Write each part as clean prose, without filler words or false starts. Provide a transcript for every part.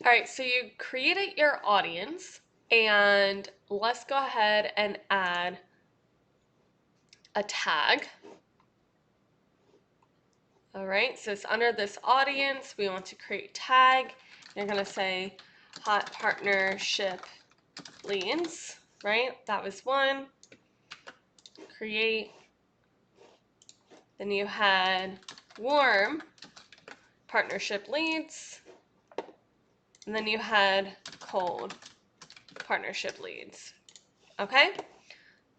All right, so you created your audience, and let's go ahead and add a tag. All right, so it's under this audience. We want to create tag. You're going to say hot partnership leads, right? That was one. Create. Then you had warm partnership leads. And then you had cold partnership leads. Okay?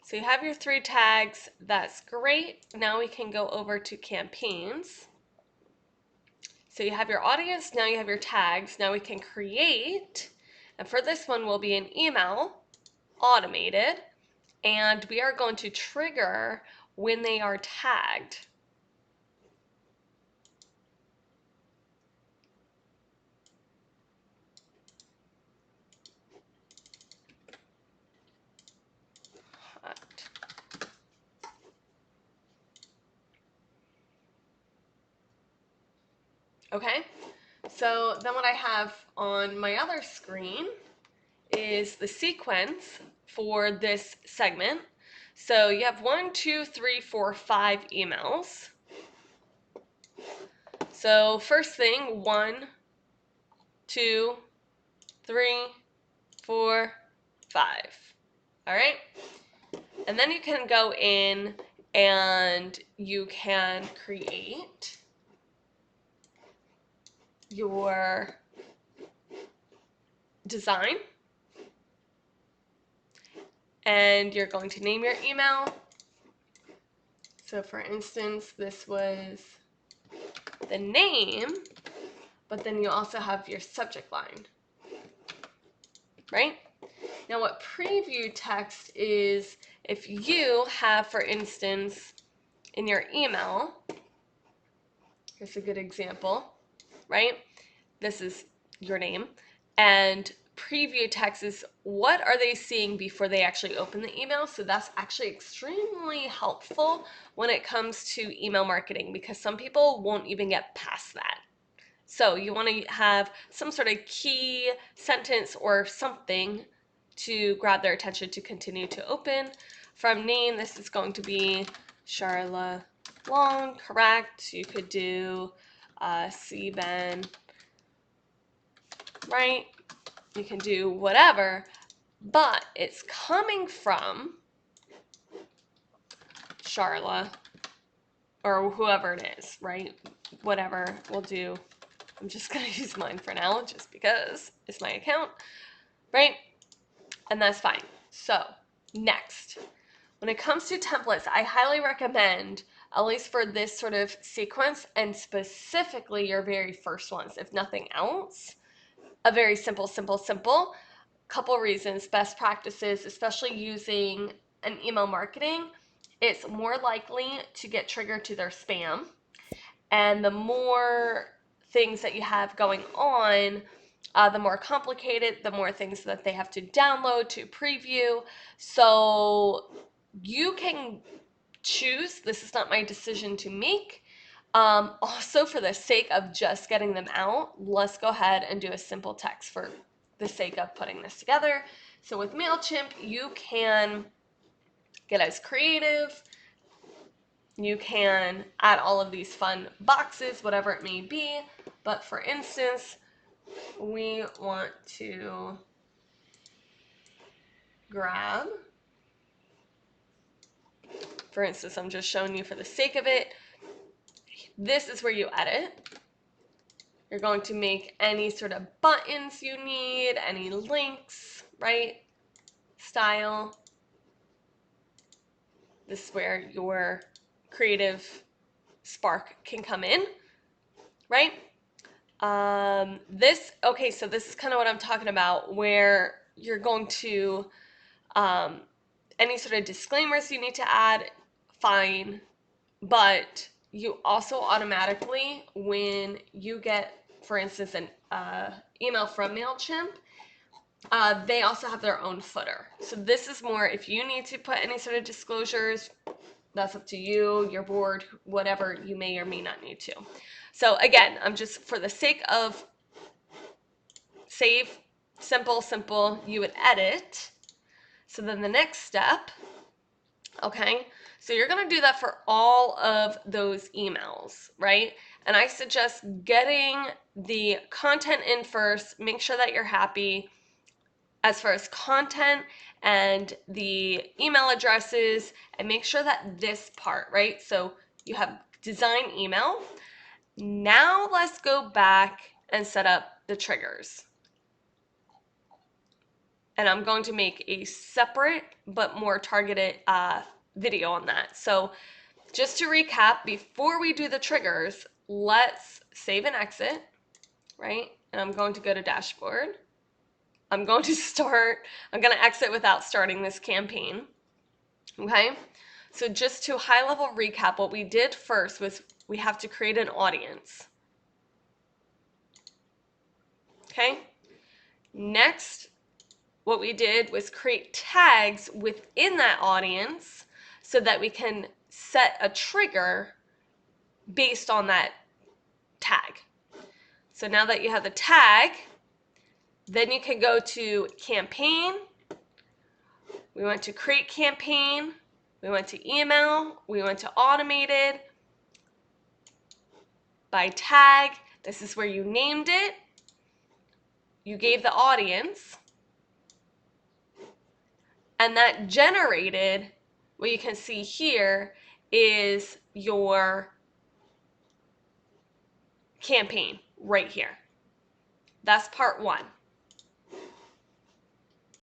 So you have your 3 tags. That's great. Now we can go over to campaigns. So you have your audience, now you have your tags. Now we can create, and for this one will be an email, automated, and we are going to trigger when they are tagged. Okay, so then what I have on my other screen is the sequence for this segment. So you have 1, 2, 3, 4, 5 emails. So first thing, 1, 2, 3, 4, 5. All right. And then you can go in and you can create your design. And you're going to name your email. So for instance, this was the name, but then you also have your subject line, right? Now what preview text is, if you have, for instance, in your email, here's a good example, right? This is your name, and preview text is what are they seeing before they actually open the email. So that's actually extremely helpful when it comes to email marketing, because some people won't even get past that. So you want to have some sort of key sentence or something to grab their attention to continue to open. From name, this is going to be Charla Long, correct? You could do Cben, right? You can do whatever, but it's coming from Charla or whoever it is, right? Whatever, we'll do. I'm just going to use mine for now just because it's my account, right? And that's fine. So next, when it comes to templates, I highly recommend, at least for this sort of sequence, and specifically your very first ones, if nothing else, a very simple. Couple reasons, best practices, especially using an email marketing, it's more likely to get triggered to their spam. And the more things that you have going on, the more complicated, the more things that they have to download to preview. So you can choose. This is not my decision to make. Also, for the sake of just getting them out, let's go ahead and do a simple text for the sake of putting this together. So with MailChimp, you can get as creative. You can add all of these fun boxes, whatever it may be. But for instance, we want to grab, for instance, I'm just showing you for the sake of it. This is where you edit. You're going to make any sort of buttons you need, any links, right? Style. This is where your creative spark can come in, right? Okay, so this is kind of what I'm talking about, where you're going to, any sort of disclaimers you need to add, fine, but you also automatically, when you get, for instance, an email from MailChimp, they also have their own footer. So this is more if you need to put any sort of disclosures, that's up to you, your board, whatever you may or may not need to. So again, I'm just, for the sake of save, simple, simple, you would edit. So then the next step, okay, so you're going to do that for all of those emails, right? And I suggest getting the content in first. Make sure that you're happy as far as content and the email addresses, and make sure that this part, right? So you have design email. Now let's go back and set up the triggers. And I'm going to make a separate but more targeted video on that. So just to recap, before we do the triggers, let's save and exit, right? And I'm going to go to dashboard. I'm going to exit without starting this campaign, okay? So just to high level recap, what we did first was we have to create an audience, okay? Next, what we did was create tags within that audience so that we can set a trigger based on that tag. So now that you have the tag, then you can go to campaign. We went to create campaign. We went to email. We went to automated. By tag, this is where you named it. You gave the audience. And that generated, what you can see here is your campaign right here. That's part one.